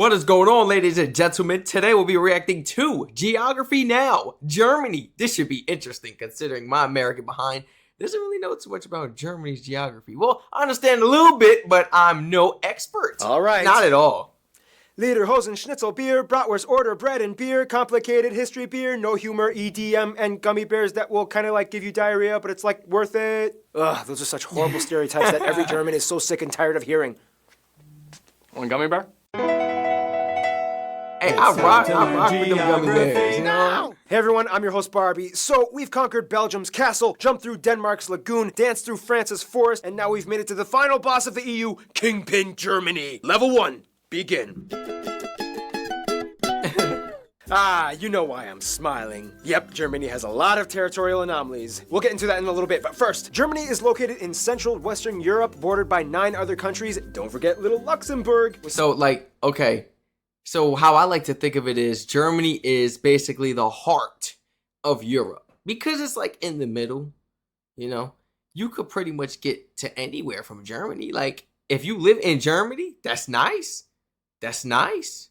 What is going on, ladies and gentlemen? Today we'll be reacting to Geography Now, Germany. This should be interesting considering my American behind doesn't really know too much about Germany's geography. Well, I understand a little bit, but I'm no expert. All right. Not at all. Lederhosen, Schnitzel beer, Bratwurst order, bread and beer, complicated history beer, no humor, EDM, and gummy bears that will kind of like give you diarrhea, but it's like worth it. Ugh, those are such horrible stereotypes that every German is so sick and tired of hearing. One gummy bear? Hey, I rock with them gummy bears, you know? Hey everyone, I'm your host Barbie. So, we've conquered Belgium's castle, jumped through Denmark's lagoon, danced through France's forest, and now we've made it to the final boss of the EU, Kingpin Germany. Level 1, begin. You know why I'm smiling. Yep, Germany has a lot of territorial anomalies. We'll get into that in a little bit, but first, Germany is located in Central Western Europe, bordered by 9 other countries. Don't forget little Luxembourg. So, okay. So how I like to think of it is Germany is basically the heart of Europe. Because it's like in the middle, you know? You could pretty much get to anywhere from Germany. Like, if you live in Germany, that's nice. That's nice.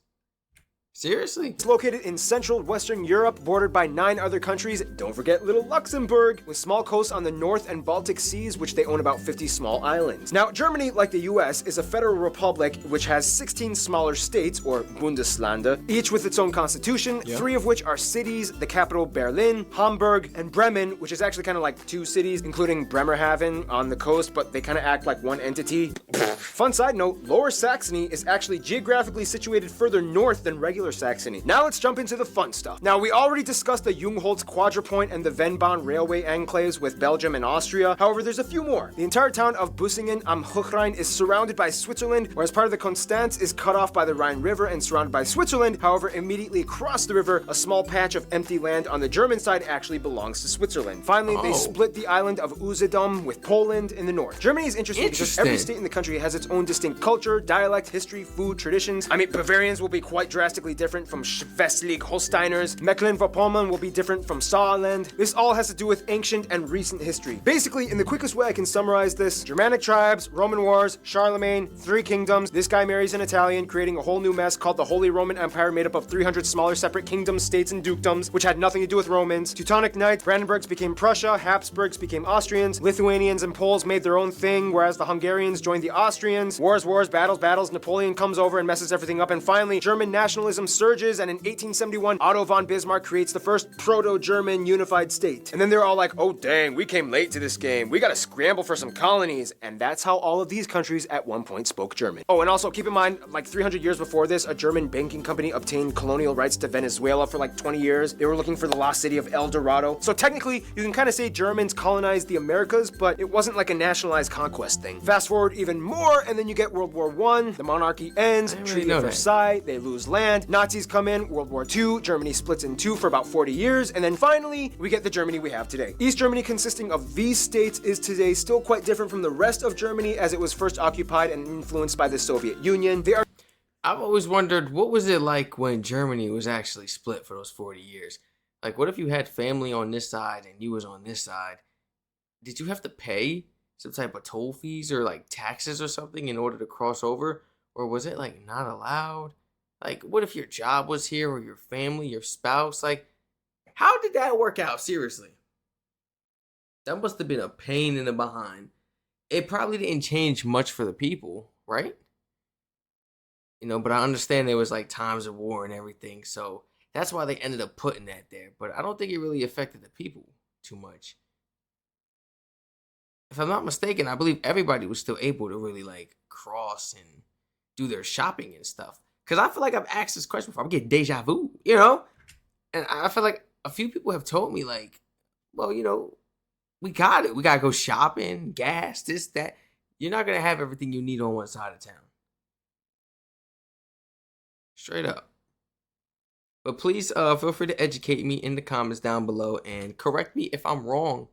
Seriously. It's located in Central Western Europe, bordered by 9 other countries. Don't forget little Luxembourg, with small coasts on the North and Baltic Seas, which they own about 50 small islands. Now, Germany, like the US, is a federal republic which has 16 smaller states, or Bundesländer, each with its own constitution, 3 of which are cities, the capital Berlin, Hamburg, and Bremen, which is actually kind of like 2 cities, including Bremerhaven on the coast, but they kind of act like one entity. Fun side note, Lower Saxony is actually geographically situated further north than regular Saxony. Now let's jump into the fun stuff. Now, we already discussed the Jungholz Quadrupoint and the Vennbahn railway enclaves with Belgium and Austria. However, there's a few more. The entire town of Bussingen am Hochrhein is surrounded by Switzerland, whereas part of the Konstanz is cut off by the Rhine River and surrounded by Switzerland. However, immediately across the river, a small patch of empty land on the German side actually belongs to Switzerland. Finally, they split the island of Usedom with Poland in the north. Germany is interesting because every state in the country has its own distinct culture, dialect, history, food, traditions. I mean, Bavarians will be quite drastically different from Schleswig-Holsteiners. Mecklenburg-Vorpommern will be different from Saarland. This all has to do with ancient and recent history. Basically, in the quickest way I can summarize this, Germanic tribes, Roman wars, Charlemagne, 3 kingdoms, this guy marries an Italian, creating a whole new mess called the Holy Roman Empire made up of 300 smaller separate kingdoms, states, and dukedoms, which had nothing to do with Romans. Teutonic Knights, Brandenburgs became Prussia, Habsburgs became Austrians, Lithuanians and Poles made their own thing, whereas the Hungarians joined the Austrians. Wars, battles, Napoleon comes over and messes everything up, and finally, German nationalism surges, and in 1871, Otto von Bismarck creates the first proto-German unified state. And then they're all like, oh dang, we came late to this game. We gotta scramble for some colonies. And that's how all of these countries at one point spoke German. Oh, and also keep in mind, like 300 years before this, a German banking company obtained colonial rights to Venezuela for like 20 years. They were looking for the lost city of El Dorado. So technically, you can kind of say Germans colonized the Americas, but it wasn't like a nationalized conquest thing. Fast forward even more, and then you get World War I, the monarchy ends, Treaty of Versailles, they lose land, Nazis come in, World War II, Germany splits in 2 for about 40 years, and then finally, we get the Germany we have today. East Germany, consisting of these states, is today still quite different from the rest of Germany as it was first occupied and influenced by the Soviet Union. I've always wondered, what was it like when Germany was actually split for those 40 years? Like, what if you had family on this side and you was on this side? Did you have to pay some type of toll fees or like taxes or something in order to cross over? Or was it like not allowed? Like, what if your job was here or your family, your spouse? Like, how did that work out? Seriously. That must have been a pain in the behind. It probably didn't change much for the people, right? You know, but I understand there was like times of war and everything. So that's why they ended up putting that there. But I don't think it really affected the people too much. If I'm not mistaken, I believe everybody was still able to really like cross and do their shopping and stuff. Because I feel like I've asked this question before. I'm getting deja vu, you know? And I feel like a few people have told me, like, well, you know, we got it. We got to go shopping, gas, this, that. You're not going to have everything you need on one side of town. Straight up. But please feel free to educate me in the comments down below and correct me if I'm wrong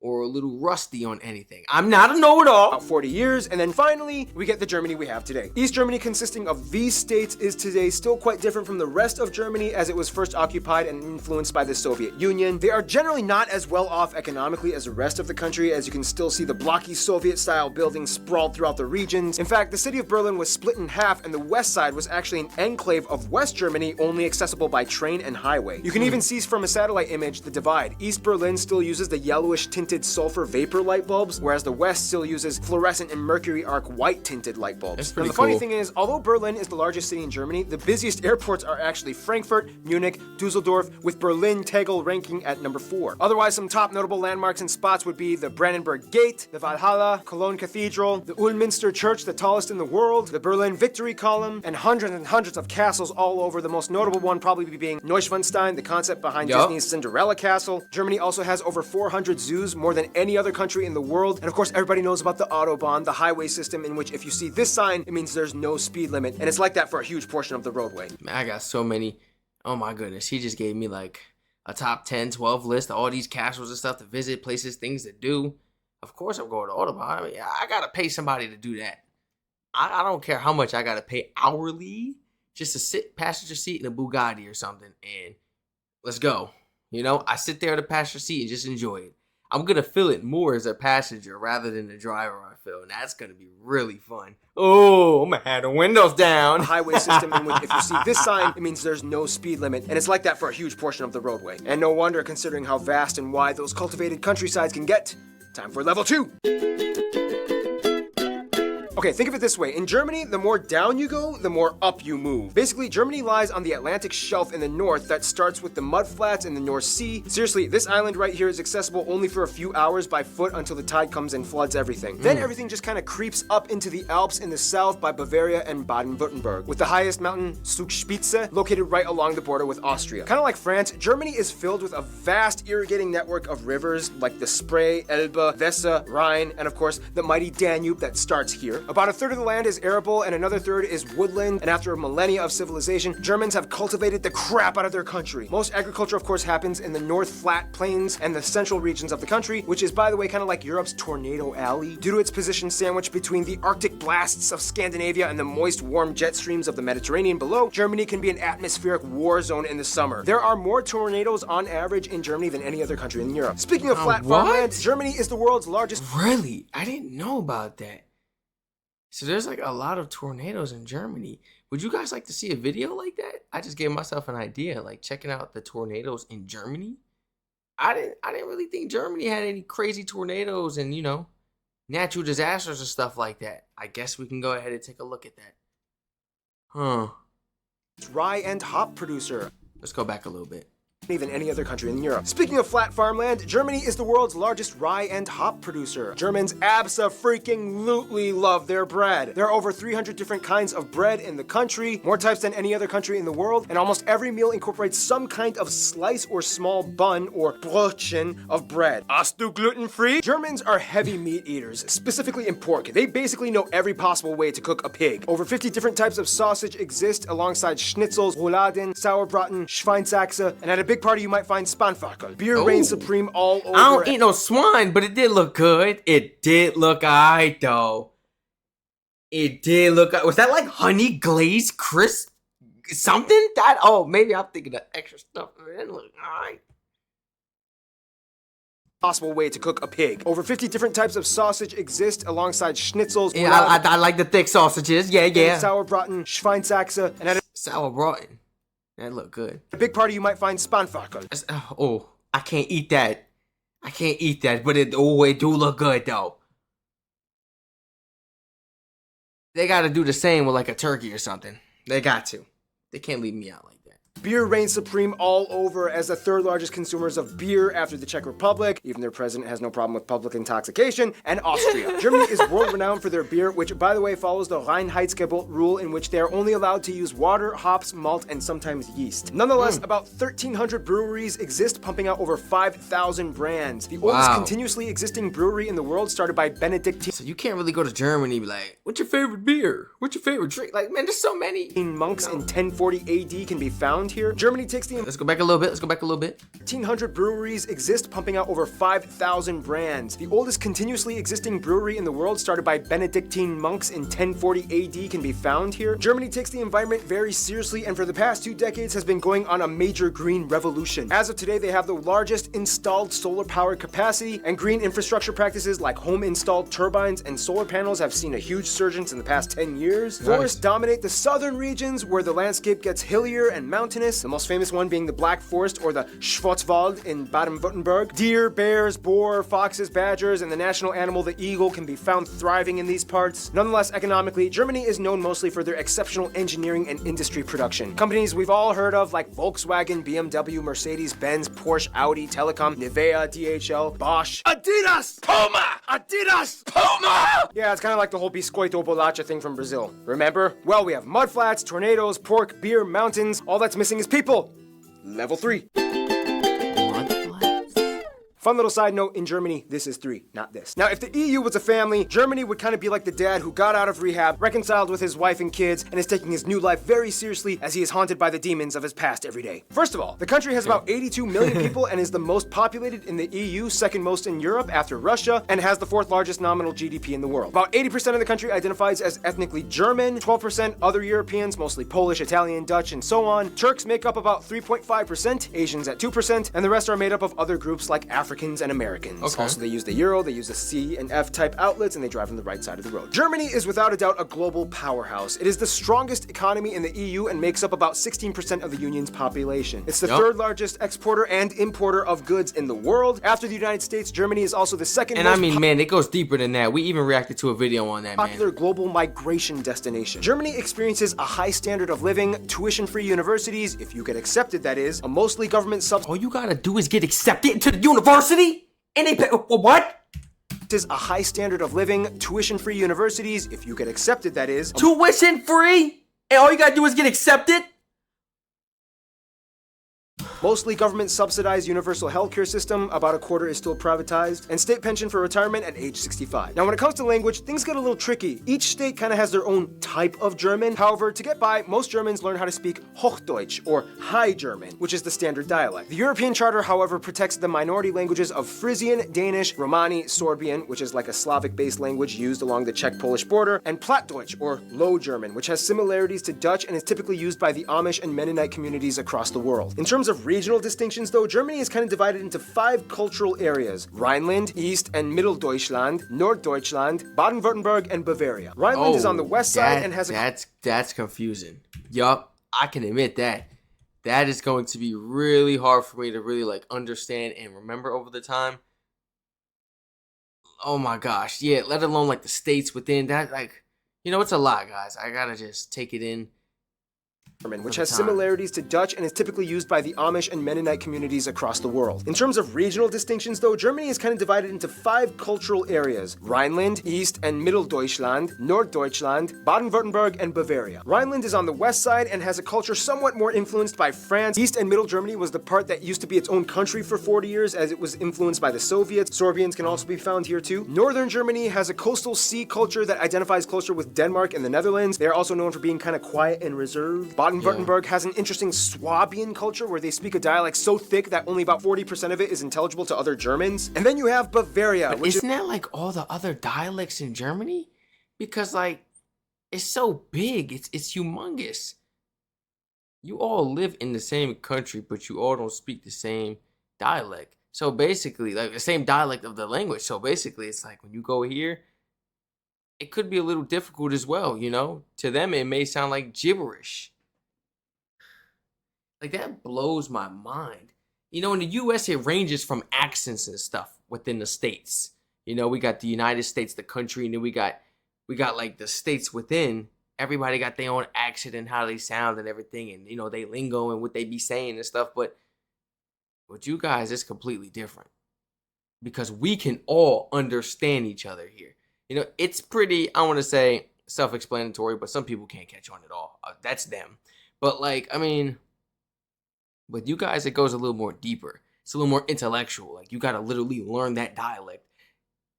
or a little rusty on anything. I'm not a know-it-all. About 40 years, and then finally, we get the Germany we have today. East Germany, consisting of these states, is today still quite different from the rest of Germany as it was first occupied and influenced by the Soviet Union. They are generally not as well off economically as the rest of the country, as you can still see the blocky Soviet-style buildings sprawled throughout the regions. In fact, the city of Berlin was split in half, and the west side was actually an enclave of West Germany, only accessible by train and highway. You can even see from a satellite image the divide. East Berlin still uses the yellowish tinted sulfur vapor light bulbs, whereas the West still uses fluorescent and mercury arc white tinted light bulbs. That's Now, pretty the funny cool. thing is, although Berlin is the largest city in Germany, the busiest airports are actually Frankfurt, Munich, Dusseldorf, with Berlin Tegel ranking at number 4. Otherwise, some top notable landmarks and spots would be the Brandenburg Gate, the Valhalla, Cologne Cathedral, the Ulminster Church, the tallest in the world, the Berlin Victory Column, and hundreds of castles all over. The most notable one probably being Neuschwanstein, the concept behind Yup. Disney's Cinderella Castle. Germany also has over 400 zoos, more than any other country in the world. And of course, everybody knows about the Autobahn, the highway system in which if you see this sign, it means there's no speed limit. And it's like that for a huge portion of the roadway. Man, I got so many. Oh my goodness. He just gave me like a top 10, 12 list of all these castles and stuff to visit, places, things to do. Of course I'm going to Autobahn. I mean, I got to pay somebody to do that. I don't care how much I got to pay hourly just to sit passenger seat in a Bugatti or something. And let's go. You know, I sit there in the passenger seat and just enjoy it. I'm going to feel it more as a passenger rather than the driver, I feel. And that's going to be really fun. Oh, I'm going to have the windows down. A highway system in which if you see this sign, it means there's no speed limit. And it's like that for a huge portion of the roadway. And no wonder, considering how vast and wide those cultivated countrysides can get. Time for level 2. Okay, think of it this way. In Germany, the more down you go, the more up you move. Basically, Germany lies on the Atlantic shelf in the north that starts with the mudflats in the North Sea. Seriously, this island right here is accessible only for a few hours by foot until the tide comes and floods everything. Then everything just kind of creeps up into the Alps in the south by Bavaria and Baden-Württemberg, with the highest mountain, Zugspitze, located right along the border with Austria. Kind of like France, Germany is filled with a vast irrigating network of rivers like the Spree, Elbe, Weser, Rhine, and of course, the mighty Danube that starts here. About a third of the land is arable and another third is woodland, and after millennia of civilization, Germans have cultivated the crap out of their country. Most agriculture, of course, happens in the North Flat Plains and the central regions of the country, which is, by the way, kind of like Europe's tornado alley. Due to its position sandwiched between the Arctic blasts of Scandinavia and the moist, warm jet streams of the Mediterranean below, Germany can be an atmospheric war zone in the summer. There are more tornadoes on average in Germany than any other country in Europe. Speaking of flat what? farmland, Germany is the world's largest. Really? I didn't know about that. So there's like a lot of tornadoes in Germany. Would you guys like to see a video like that? I just gave myself an idea, like checking out the tornadoes in Germany. I didn't really think Germany had any crazy tornadoes and, you know, natural disasters and stuff like that. I guess we can go ahead and take a look at that. Huh. Rye and hop producer Let's go back a little bit. than any other country in Europe. Speaking of flat farmland, Germany is the world's largest rye and hop producer. Germans abso-freaking-lutely love their bread. There are over 300 different kinds of bread in the country, more types than any other country in the world, and almost every meal incorporates some kind of slice or small bun or Brötchen of bread. Hast du gluten-free? Germans are heavy meat eaters, specifically in pork. They basically know every possible way to cook a pig. Over 50 different types of sausage exist alongside schnitzels, rouladen, sauerbraten, Schweinsachse, and at a big party you might find Spanferkel. Beer reigns supreme all over. I don't eat no swine, but it did look good. It did look alright though. It did look. Was that like honey glazed crisp something? That maybe I'm thinking of extra stuff. It didn't look alright. Possible way to cook a pig. Over 50 different types of sausage exist alongside schnitzels. Yeah, I like the thick sausages. Yeah. Sauerbraten, Schweinsachse, and at a Sauerbraten. That look good. big party you might find Spanferkel. I can't eat that. But it do look good though. They gotta do the same with like a turkey or something. They got to. They can't leave me out like that. Beer reigns supreme all over as the third largest consumers of beer after the Czech Republic. Even their president has no problem with public intoxication. And Austria. Germany is world renowned for their beer, which by the way follows the Reinheitsgebot rule in which they are only allowed to use water, hops, malt, and sometimes yeast. Nonetheless, about 1,300 breweries exist, pumping out over 5,000 brands. The oldest continuously existing brewery in the world started by Benedictine So you can't really go to Germany and be like, what's your favorite beer? What's your favorite drink? Like, man, there's so many. monks in 1040 AD can be found found here. Germany takes the Let's go back a little bit. Let's go back a little bit. 1,300 breweries exist, pumping out over 5,000 brands. The oldest continuously existing brewery in the world, started by Benedictine monks in 1040 AD, can be found here. Germany takes the environment very seriously, and for the past 2 decades has been going on a major green revolution. As of today, they have the largest installed solar power capacity, and green infrastructure practices like home installed turbines and solar panels have seen a huge surge in the past 10 years. Forests dominate the southern regions, where the landscape gets hillier and mountainous, the most famous one being the Black Forest or the Schwarzwald in Baden-Württemberg. Deer, bears, boar, foxes, badgers, and the national animal, the eagle, can be found thriving in these parts. Nonetheless, economically, Germany is known mostly for their exceptional engineering and industry production. Companies we've all heard of like Volkswagen, BMW, Mercedes-Benz, Porsche, Audi, Telecom, Nivea, DHL, Bosch, Adidas, Puma, Adidas, Puma! Yeah, it's kind of like the whole Biscoito Bolacha thing from Brazil. Remember? Well, we have mudflats, tornadoes, pork, beer, mountains. All that's missing is people. Level 3. Fun little side note, in Germany, this is 3, not this. Now, if the EU was a family, Germany would kind of be like the dad who got out of rehab, reconciled with his wife and kids, and is taking his new life very seriously as he is haunted by the demons of his past every day. First of all, the country has about 82 million people and is the most populated in the EU, second most in Europe after Russia, and has the 4th largest nominal GDP in the world. About 80% of the country identifies as ethnically German, 12% other Europeans, mostly Polish, Italian, Dutch, and so on. Turks make up about 3.5%, Asians at 2%, and the rest are made up of other groups like Africans and Americans. Okay. Also, they use the euro, they use the C and F type outlets, and they drive on the right side of the road. Germany is without a doubt a global powerhouse. It is the strongest economy in the EU and makes up about 16% of the union's population. It's the 3rd largest exporter and importer of goods in the world. After the United States, Germany is also the second And most I mean, man, it goes deeper than that. We even reacted to a video on that, popular man. global migration destination. Germany experiences a high standard of living, tuition-free universities, if you get accepted, that is, a mostly government All you gotta do is get accepted into the university, and they pay, what? is a high standard of living, tuition-free universities, if you get accepted, that is, Tuition free? And all you gotta do is get accepted? mostly government subsidized universal healthcare system, about a quarter is still privatized, and state pension for retirement at age 65. Now when it comes to language, things get a little tricky. Each state kind of has their own type of German. However, to get by, most Germans learn how to speak Hochdeutsch, or High German, which is the standard dialect. The European Charter, however, protects the minority languages of Frisian, Danish, Romani, Sorbian, which is like a Slavic-based language used along the Czech-Polish border, and Plattdeutsch, or Low German, which has similarities to Dutch and is typically used by the Amish and Mennonite communities across the world. In terms of regional distinctions, though, Germany is kind of divided into 5 cultural areas: Rhineland, East and Mitteldeutschland, Norddeutschland, Baden-Württemberg, and Bavaria. Rhineland is on the west side and has a That's confusing. Yup, I can admit that. That is going to be really hard for me to really like understand and remember over the time. Oh my gosh, yeah, let alone like the states within that, like, it's a lot, guys. I gotta just take it in. which has similarities to Dutch and is typically used by the Amish and Mennonite communities across the world. In terms of regional distinctions, though, Germany is kind of divided into 5 cultural areas: Rhineland, East and Mitteldeutschland, Norddeutschland, Baden-Württemberg, and Bavaria. Rhineland is on the west side and has a culture somewhat more influenced by France. East and Middle Germany was the part that used to be its own country for 40 years, as it was influenced by the Soviets. Sorbians can also be found here too. Northern Germany has a coastal sea culture that identifies closer with Denmark and the Netherlands. They are also known for being kind of quiet and reserved. Baden-Württemberg has an interesting Swabian culture where they speak a dialect so thick that only about 40% of it is intelligible to other Germans. And then you have Bavaria, But which isn't that like all the other dialects in Germany? Because like it's so big, it's humongous. You all live in the same country, but you all don't speak the same dialect. So basically, like the same dialect of the language. So basically, it's like when you go here, it could be a little difficult as well, To them, it may sound like gibberish. Like, that blows my mind. In the U.S., it ranges from accents and stuff within the states. We got the United States, the country, and then we got like the states within. Everybody got their own accent and how they sound and everything, and they lingo and what they be saying and stuff. But with you guys, it's completely different because we can all understand each other here. It's pretty, I want to say, self-explanatory, but some people can't catch on at all. That's them. But like, I mean, with you guys, it goes a little more deeper. It's a little more intellectual. Like, you got to literally learn that dialect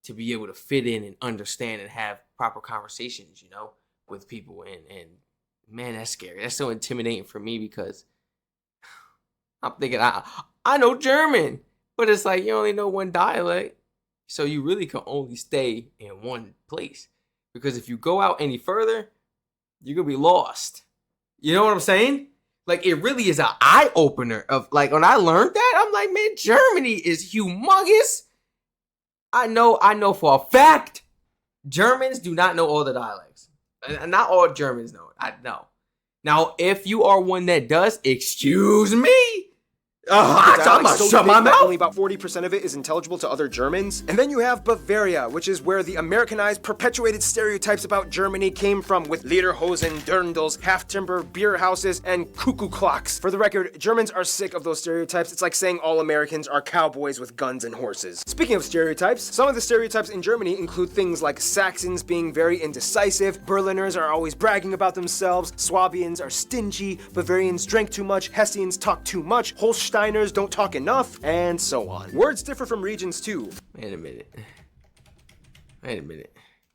to be able to fit in and understand and have proper conversations, with people. And man, that's scary. That's so intimidating for me because I'm thinking, I know German, but it's like you only know one dialect. So you really can only stay in one place. Because if you go out any further, you're going to be lost. You know what I'm saying? Like, it really is an eye-opener of, like, when I learned that, I'm like, man, Germany is humongous. I know for a fact, Germans do not know all the dialects. And not all Germans know it. I know. Now, if you are one that does, excuse me. I'm gonna shut my mouth. Only about 40% of it is intelligible to other Germans. And then you have Bavaria, which is where the Americanized, perpetuated stereotypes about Germany came from, with Lederhosen, dirndls, half-timber, beer houses, and cuckoo clocks. For the record, Germans are sick of those stereotypes. It's like saying all Americans are cowboys with guns and horses. Speaking of stereotypes, some of the stereotypes in Germany include things like Saxons being very indecisive, Berliners are always bragging about themselves, Swabians are stingy, Bavarians drank too much, Hessians talk too much, Holsteiners don't talk enough, and so on. Words differ from regions too. Wait a minute.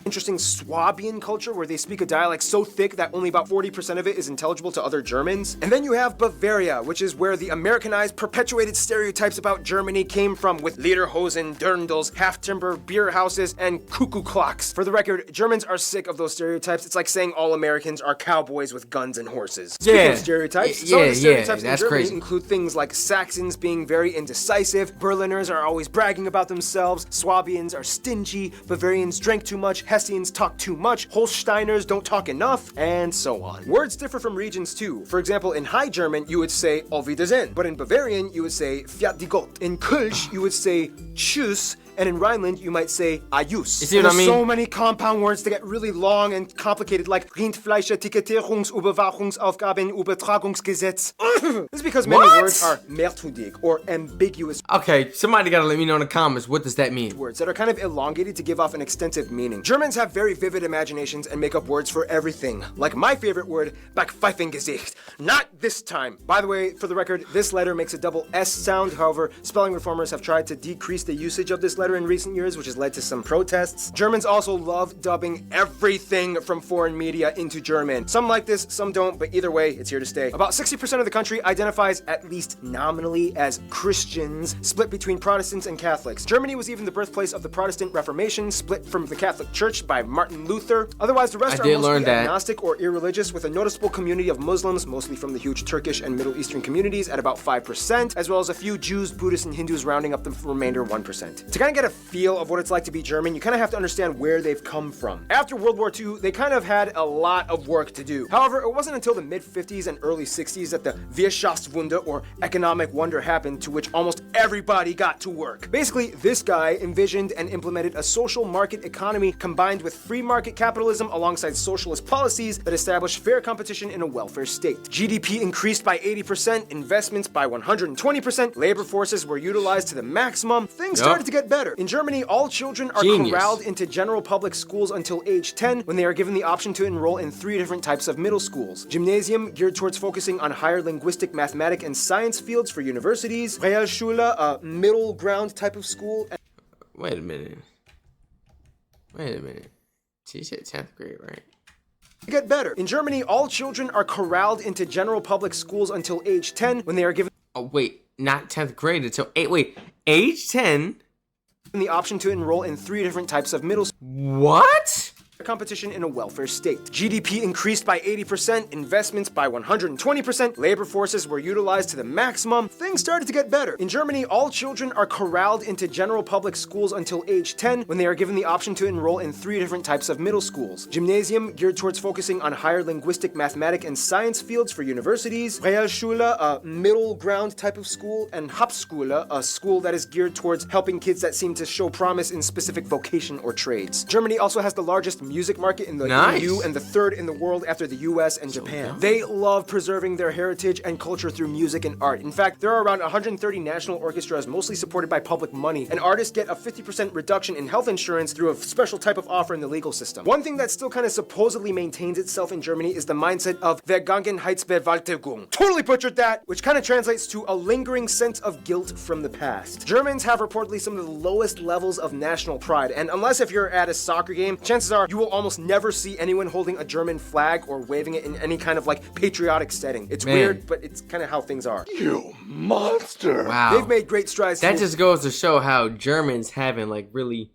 Interesting Swabian culture where they speak a dialect so thick that only about 40% of it is intelligible to other Germans. And then you have Bavaria, which is where the Americanized, perpetuated stereotypes about Germany came from, with Lederhosen, dirndls, half-timber, beer houses, and cuckoo clocks. For the record, Germans are sick of those stereotypes. It's like saying all Americans are cowboys with guns and horses. Speaking of stereotypes, some of the stereotypes in Germany crazy. include things like Saxons being very indecisive, Berliners are always bragging about themselves, Swabians are stingy, Bavarians drank too much, Hessians talk too much, Holsteiners don't talk enough, and so on. Words differ from regions too. For example, in High German, you would say Auf Wiedersehen, but in Bavarian, you would say Fiat die Gott. In Kölsch, you would say Tschüss, and in Rhineland, you might say Ayus. You see what I mean? So many compound words that get really long and complicated, like Rindfleischetikettierungsüberwachungsaufgaben, Übertragungsgesetz. This is because many words are merkwürdig, or ambiguous Okay, somebody gotta let me know in the comments, what does that mean? words that are kind of elongated to give off an extensive meaning. Germans have very vivid imaginations and make up words for everything. Like my favorite word, Backpfeifengesicht. Not this time. By the way, for the record, this letter makes a double S sound. However, spelling reformers have tried to decrease the usage of this letter in recent years, which has led to some protests. Germans also love dubbing everything from foreign media into German. Some like this, some don't, but either way, it's here to stay. About 60% of the country identifies, at least nominally, as Christians, split between Protestants and Catholics. Germany was even the birthplace of the Protestant Reformation, split from the Catholic Church by Martin Luther. Otherwise, the rest are mostly agnostic or irreligious, with a noticeable community of Muslims, mostly from the huge Turkish and Middle Eastern communities, at about 5%, as well as a few Jews, Buddhists, and Hindus rounding up the remainder 1%. To kind of get a feel of what it's like to be German, you kind of have to understand where they've come from. After World War II, they kind of had a lot of work to do. However, it wasn't until the mid-50s and early 60s that the Wirtschaftswunder, or economic wonder, happened, to which almost everybody got to work. Basically, this guy envisioned and implemented a social market economy combined with free market capitalism alongside socialist policies that established fair competition in a welfare state. GDP increased by 80%, investments by 120%, labor forces were utilized to the maximum. Things started to get better. In Germany, all children are corralled into general public schools until age 10, when they are given the option to enroll in 3 different types of middle schools. Gymnasium, geared towards focusing on higher linguistic, mathematic, and science fields for universities. Realschule, a middle ground type of school. Wait a minute. She said 10th grade, right? Get better. In Germany, all children are corralled into general public schools until age 10, when they are given not 10th grade until age 10? the option to enroll in 3 different types of middle schools. What? Competition in a welfare state. GDP increased by 80%, investments by 120%, labor forces were utilized to the maximum. Things started to get better. In Germany, all children are corralled into general public schools until age 10, when they are given the option to enroll in 3 different types of middle schools. Gymnasium, geared towards focusing on higher linguistic, mathematic, and science fields for universities. Realschule, a middle ground type of school. And Hauptschule, a school that is geared towards helping kids that seem to show promise in specific vocation or trades. Germany also has the largest music market in the EU and the 3rd in the world after the US and Japan. They love preserving their heritage and culture through music and art. In fact, there are around 130 national orchestras, mostly supported by public money, and artists get a 50% reduction in health insurance through a special type of offer in the legal system. One thing that still kind of supposedly maintains itself in Germany is the mindset of Vergangenheitsbewältigung. Totally butchered that, which kind of translates to a lingering sense of guilt from the past. Germans have reportedly some of the lowest levels of national pride, and unless if you're at a soccer game, chances are you will almost never see anyone holding a German flag or waving it in any kind of like patriotic setting. It's Man. weird, but it's kind of how things are. You monster! Wow. They've made great strides. That just goes to show how Germans haven't like really,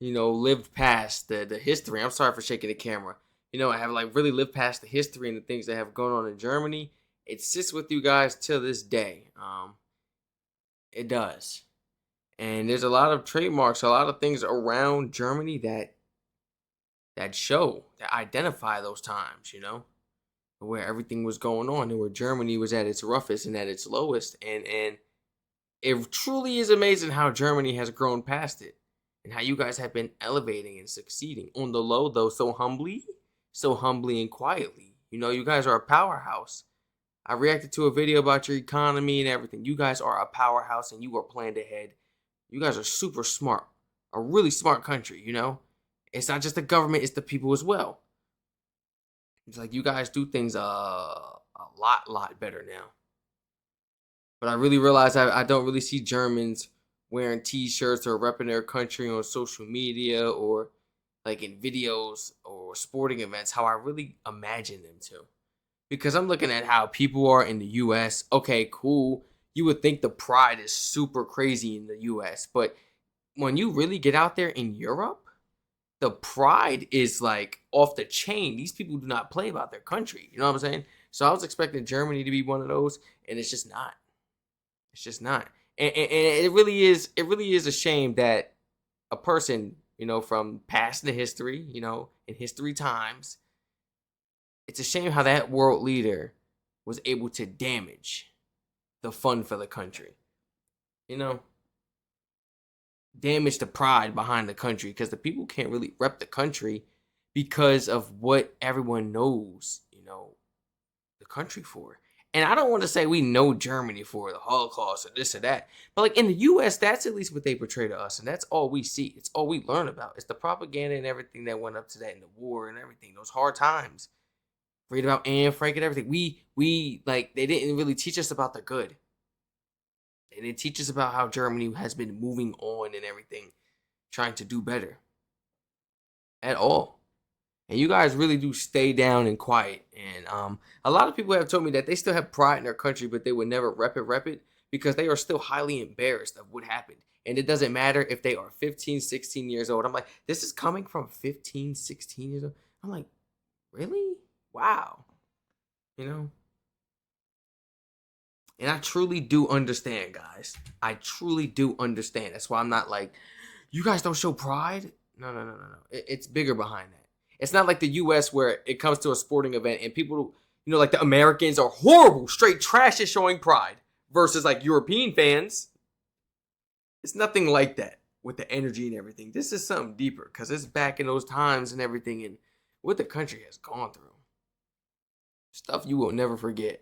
lived past the history. I'm sorry for shaking the camera. I have like really lived past the history and the things that have gone on in Germany. It sits with you guys till this day. It does. And there's a lot of trademarks, a lot of things around Germany that show, that identify those times, where everything was going on and where Germany was at its roughest and at its lowest. And it truly is amazing how Germany has grown past it and how you guys have been elevating and succeeding on the low, though, so humbly and quietly. You guys are a powerhouse. I reacted to a video about your economy and everything. You guys are a powerhouse and you are planned ahead. You guys are super smart, a really smart country, It's not just the government, it's the people as well. It's like you guys do things a lot better now. But I really realize I don't really see Germans wearing t-shirts or repping their country on social media or like in videos or sporting events how I really imagine them to. Because I'm looking at how people are in the US. Okay, cool. You would think the pride is super crazy in the US. But when you really get out there in Europe, the pride is like off the chain. These people do not play about their country. You know what I'm saying? So I was expecting Germany to be one of those, and it's just not. It's just not. And it really is a shame that a person, from past in the history, in history times, it's a shame how that world leader was able to damage the fun for the country. Damage the pride behind the country because the people can't really rep the country because of what everyone knows, the country for. And I don't want to say we know Germany for the Holocaust or this or that, but like in the US, that's at least what they portray to us, and that's all we see. It's all we learn about. It's the propaganda and everything that went up to that, and the war and everything, those hard times. Read about Anne Frank and everything. We like they didn't really teach us about the good. They didn't teach us about how Germany has been moving on and everything, trying to do better. At all. And you guys really do stay down and quiet. And a lot of people have told me that they still have pride in their country, but they would never rep it because they are still highly embarrassed of what happened. And it doesn't matter if they are 15, 16 years old. I'm like, this is coming from 15, 16 years old. I'm like, really? Wow. And I truly do understand, guys. I truly do understand. That's why I'm not like, you guys don't show pride? No. It's bigger behind that. It's not like the US where it comes to a sporting event and people, like the Americans are horrible, straight trash at showing pride versus like European fans. It's nothing like that with the energy and everything. This is something deeper because it's back in those times and everything and what the country has gone through. Stuff you will never forget.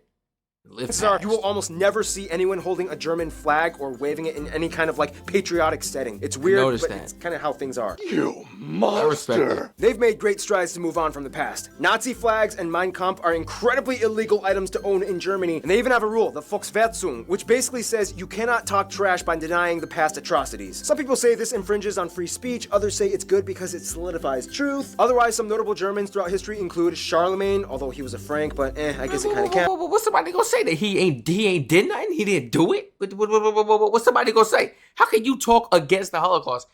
You will almost never see anyone holding a German flag or waving it in any kind of like patriotic setting. It's weird, but it's kind of how things are. You monster! They've made great strides to move on from the past. Nazi flags and Mein Kampf are incredibly illegal items to own in Germany, and they even have a rule, the Volksverhetzung, which basically says you cannot talk trash by denying the past atrocities. Some people say this infringes on free speech, others say it's good because it solidifies truth. Otherwise, some notable Germans throughout history include Charlemagne, although he was a Frank, but I guess it kind of counts. What's somebody gonna say? That he ain't did nothing? He didn't do it? What's somebody gonna say? How can you talk against the Holocaust?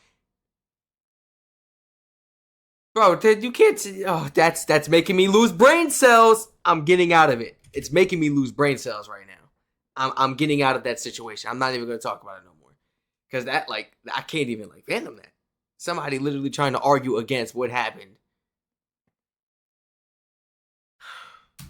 Bro, you can't see. Oh, that's making me lose brain cells. I'm getting out of it. It's making me lose brain cells right now. I'm getting out of that situation. I'm not even gonna talk about it no more. Because that, like, I can't even like fathom that. Somebody literally trying to argue against what happened.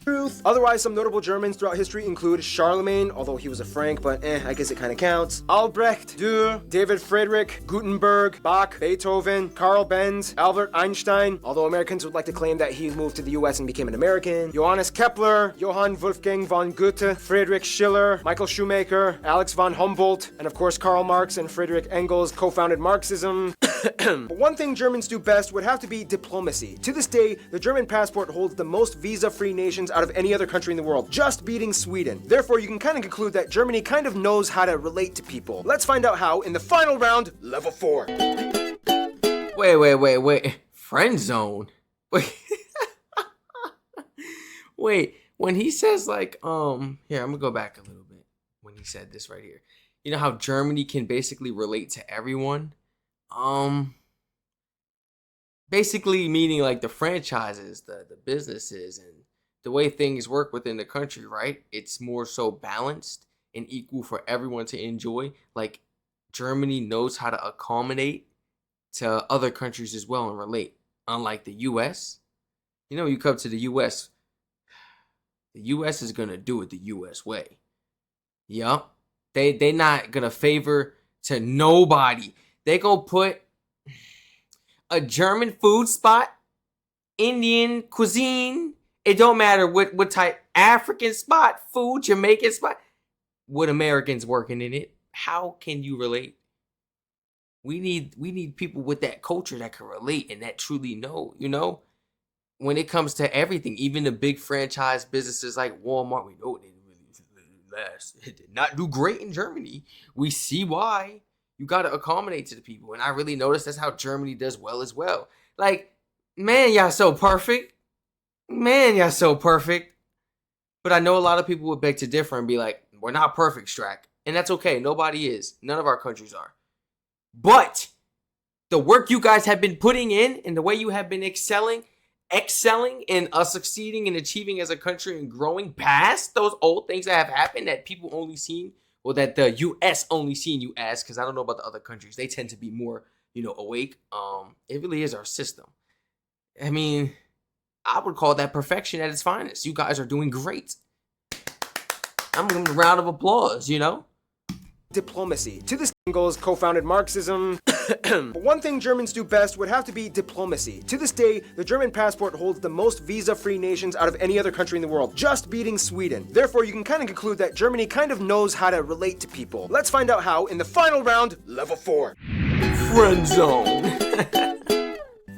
Truth. Otherwise, some notable Germans throughout history include Charlemagne, although he was a Frank, but I guess it kind of counts. Albrecht, Dürer, David Friedrich, Gutenberg, Bach, Beethoven, Karl Benz, Albert Einstein, although Americans would like to claim that he moved to the US and became an American. Johannes Kepler, Johann Wolfgang von Goethe, Friedrich Schiller, Michael Schumacher, Alex von Humboldt, and of course Karl Marx and Friedrich Engels co-founded Marxism. But one thing Germans do best would have to be diplomacy. To this day, the German passport holds the most visa-free nations out of any other country in the world, just beating Sweden. Therefore, you can kind of conclude that Germany kind of knows how to relate to people. Let's find out how in the final round, level 4. Wait. Friend zone. Wait. Wait, when he says like, here, I'm gonna go back a little bit when he said this right here. You know how Germany can basically relate to everyone? Basically meaning like the franchises, the businesses, and the way things work within the country, right? It's more so balanced and equal for everyone to enjoy. Like Germany knows how to accommodate to other countries as well and relate. Unlike the US, you come to the US, the US is gonna do it the US way. Yup. They not gonna favor to nobody. They gonna put a German food spot, Indian cuisine. It don't matter what type, African spot, food, Jamaican spot, with Americans working in it. How can you relate? We need people with that culture that can relate and that truly know, when it comes to everything, even the big franchise businesses like Walmart, we know it didn't really last. It did not do great in Germany. We see why. You got to accommodate to the people. And I really noticed that's how Germany does well as well. Like, man, y'all so perfect. Man, y'all so perfect. But I know a lot of people would beg to differ and be like, we're not perfect, Strac. And that's okay. Nobody is. None of our countries are. But the work you guys have been putting in and the way you have been excelling and succeeding and achieving as a country and growing past those old things that have happened that people only seen, or that the U.S. only seen you as, because I don't know about the other countries. They tend to be more, awake. It really is our system. I mean, I would call that perfection at its finest. You guys are doing great. I'm giving a round of applause, Diplomacy. To this goals co-founded Marxism. But one thing Germans do best would have to be diplomacy. To this day, the German passport holds the most visa-free nations out of any other country in the world, just beating Sweden. Therefore, you can kind of conclude that Germany kind of knows how to relate to people. Let's find out how in the final round, level 4. Friend zone.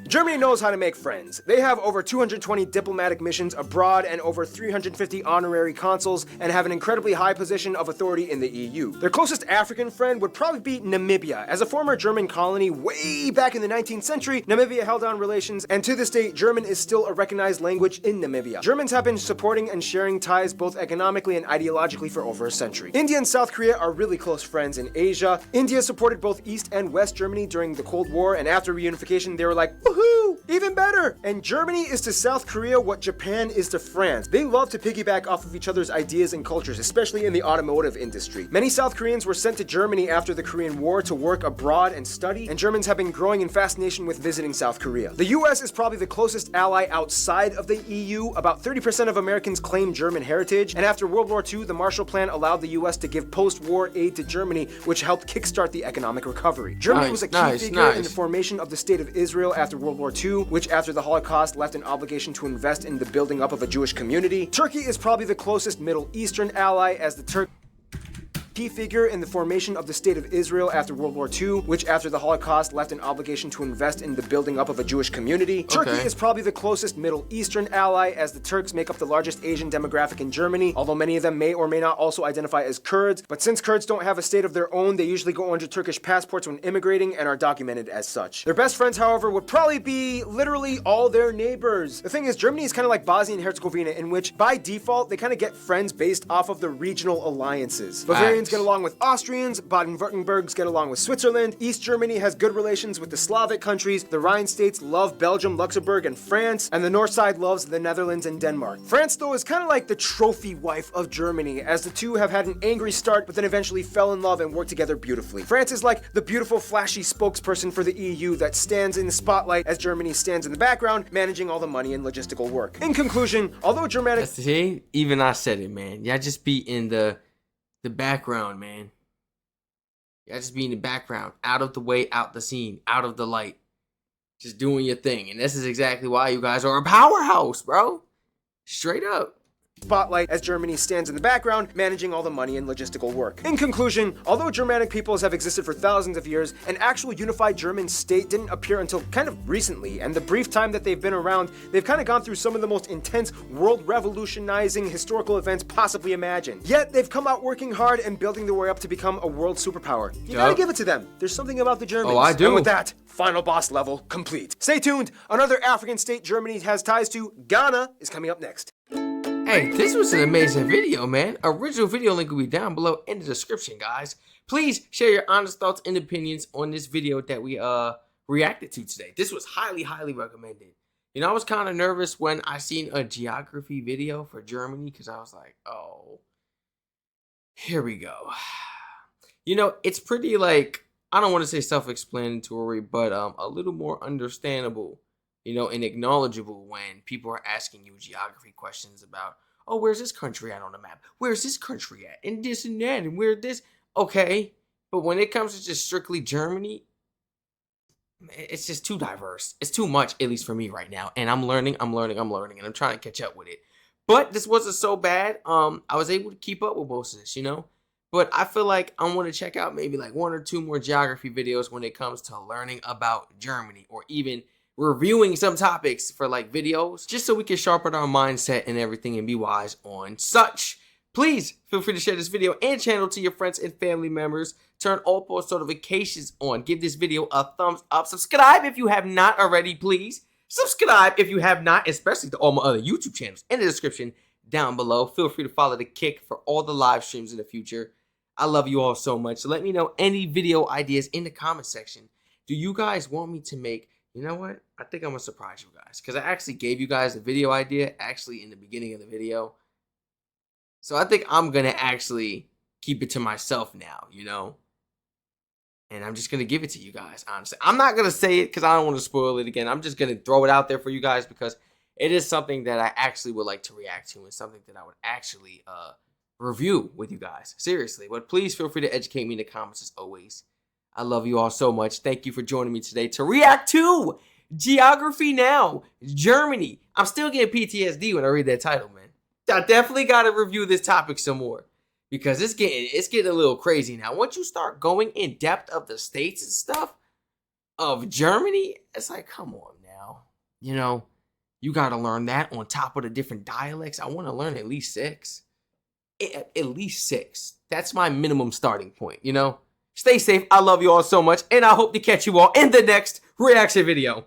Germany knows how to make friends. They have over 220 diplomatic missions abroad and over 350 honorary consuls and have an incredibly high position of authority in the EU. Their closest African friend would probably be Namibia. As a former German colony way back in the 19th century, Namibia held on relations, and to this day, German is still a recognized language in Namibia. Germans have been supporting and sharing ties both economically and ideologically for over a century. India and South Korea are really close friends in Asia. India supported both East and West Germany during the Cold War, and after reunification, they were like, woohoo! Even better! And Germany is to South Korea what Japan is to France. They love to piggyback off of each other's ideas and cultures, especially in the automotive industry. Many South Koreans were sent to Germany after the Korean War to work abroad and study, and Germans have been growing in fascination with visiting South Korea. The US is probably the closest ally outside of the EU. About 30% of Americans claim German heritage, and after World War II, the Marshall Plan allowed the US to give post-war aid to Germany, which helped kickstart the economic recovery. Germany was a key figure in the formation of the State of Israel after World War II, which after the Holocaust left an obligation to invest in the building up of a Jewish community. Turkey is probably the closest Middle Eastern ally, as the key figure in the formation of the State of Israel after World War II, which after the Holocaust left an obligation to invest in the building up of a Jewish community. Turkey is probably the closest Middle Eastern ally, as the Turks make up the largest Asian demographic in Germany, although many of them may or may not also identify as Kurds. But since Kurds don't have a state of their own, they usually go under Turkish passports when immigrating and are documented as such. Their best friends, however, would probably be literally all their neighbors. The thing is, Germany is kind of like Bosnia and Herzegovina, in which by default they kind of get friends based off of the regional alliances. Bavarians get along with Austrians, Baden-Württembergs get along with Switzerland, East Germany has good relations with the Slavic countries, the Rhine states love Belgium, Luxembourg, and France, and the North side loves the Netherlands and Denmark. France, though, is kind of like the trophy wife of Germany, as the two have had an angry start but then eventually fell in love and worked together beautifully. France is like the beautiful, flashy spokesperson for the EU that stands in the spotlight as Germany stands in the background, managing all the money and logistical work. In conclusion, although Germanic... See, even I said it, man. Y'all just be in the background, man. Y'all just be in the background, out of the way, out the scene, out of the light, just doing your thing. And this is exactly why you guys are a powerhouse, bro. Straight up. spotlight as Germany stands in the background, managing all the money and logistical work. In conclusion, although Germanic peoples have existed for thousands of years, an actual unified German state didn't appear until kind of recently, and the brief time that they've been around, they've kind of gone through some of the most intense, world revolutionizing historical events possibly imagined. Yet, they've come out working hard and building their way up to become a world superpower. You gotta give it to them. There's something about the Germans. Oh, I do. And with that, final boss level complete. Stay tuned. Another African state Germany has ties to, Ghana, is coming up next. Hey, this was an amazing video, man. Original video link will be down below in the description, guys. Please share your honest thoughts and opinions on this video that we reacted to today. This was highly recommended. You know, I was kind of nervous when I seen a geography video for Germany because I was like, oh, here we go. You know, it's pretty like, I don't want to say self-explanatory, but a little more understandable, you know, and acknowledgeable when people are asking you geography questions about, oh, where's this country at on the map? Where's this country at? And this and that, and where this? Okay, but when it comes to just strictly Germany, it's just too diverse. It's too much, at least for me right now. And I'm learning, and I'm trying to catch up with it. But this wasn't so bad. I was able to keep up with most of this, you know? But I feel like I want to check out maybe like 1 or 2 more geography videos when it comes to learning about Germany, or even reviewing some topics for like videos, just so we can sharpen our mindset and everything and be wise on such. Please feel free to share this video and channel to your friends and family members. Turn all post notifications on. Give this video a thumbs up. Subscribe if you have not already, please. Subscribe if you have not, especially to all my other YouTube channels in the description down below. Feel free to follow the Kick for all the live streams in the future. I love you all so much. Let me know any video ideas in the comment section. Do you guys want me to make, you know what? I think I'm going to surprise you guys, because I actually gave you guys a video idea actually in the beginning of the video. So I think I'm going to actually keep it to myself now, you know? And I'm just going to give it to you guys, honestly. I'm not going to say it because I don't want to spoil it again. I'm just going to throw it out there for you guys because it is something that I actually would like to react to and something that I would actually review with you guys. Seriously. But please feel free to educate me in the comments as always. I love you all so much. Thank you for joining me today to react to Geography Now, Germany. I'm still getting PTSD when I read that title, man. I definitely got to review this topic some more because it's getting a little crazy now. Once you start going in depth of the states and stuff of Germany, it's like, come on now. You know, you got to learn that on top of the different dialects. I want to learn at least 6. At least 6. That's my minimum starting point, you know? Stay safe. I love you all so much, and I hope to catch you all in the next reaction video.